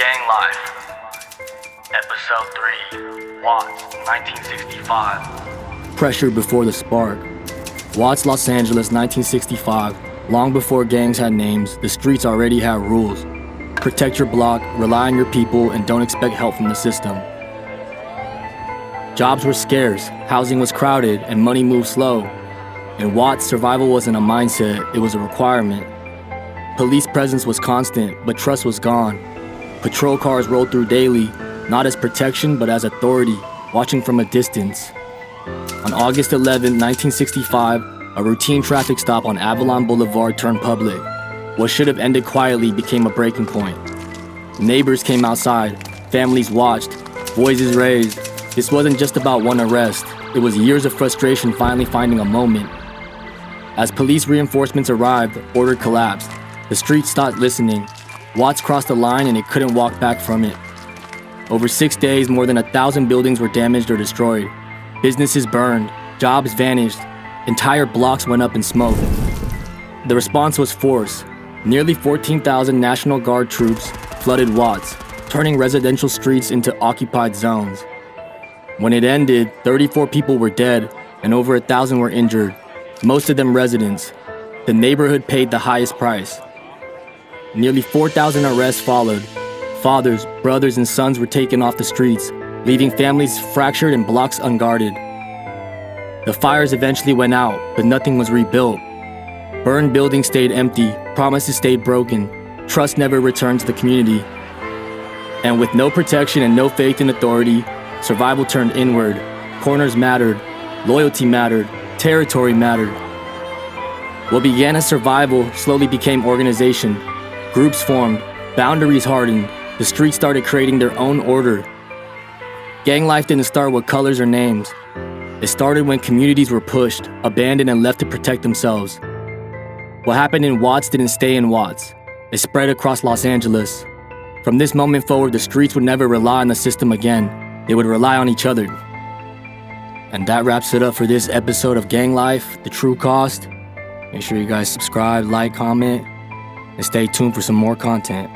Gang Life. Episode 3, Watts, 1965. Pressure before the spark. Watts, Los Angeles, 1965. Long before gangs had names, the streets already had rules. Protect your block, rely on your people, and don't expect help from the system. Jobs were scarce, housing was crowded, and money moved slow. In Watts, survival wasn't a mindset, it was a requirement. Police presence was constant, but trust was gone. Patrol cars rolled through daily, not as protection, but as authority, watching from a distance. On August 11, 1965, a routine traffic stop on Avalon Boulevard turned public. What should have ended quietly became a breaking point. Neighbors came outside, families watched, voices raised. This wasn't just about one arrest, it was years of frustration finally finding a moment. As police reinforcements arrived, order collapsed. The streets stopped listening. Watts crossed the line and it couldn't walk back from it. Over 6 days, more than 1,000 buildings were damaged or destroyed. Businesses burned, jobs vanished, entire blocks went up in smoke. The response was force. Nearly 14,000 National Guard troops flooded Watts, turning residential streets into occupied zones. When it ended, 34 people were dead and over 1,000 were injured, most of them residents. The neighborhood paid the highest price. Nearly 4,000 arrests followed. Fathers, brothers, and sons were taken off the streets, leaving families fractured and blocks unguarded. The fires eventually went out, but nothing was rebuilt. Burned buildings stayed empty, promises stayed broken, trust never returned to the community. And with no protection and no faith in authority, survival turned inward. Corners mattered, loyalty mattered, territory mattered. What began as survival slowly became organization. Groups formed, boundaries hardened, the streets started creating their own order. Gang life didn't start with colors or names. It started when communities were pushed, abandoned, and left to protect themselves. What happened in Watts didn't stay in Watts. It spread across Los Angeles. From this moment forward, the streets would never rely on the system again. They would rely on each other. And that wraps it up for this episode of Gang Life, The True Cost. Make sure you guys subscribe, like, comment, and stay tuned for some more content.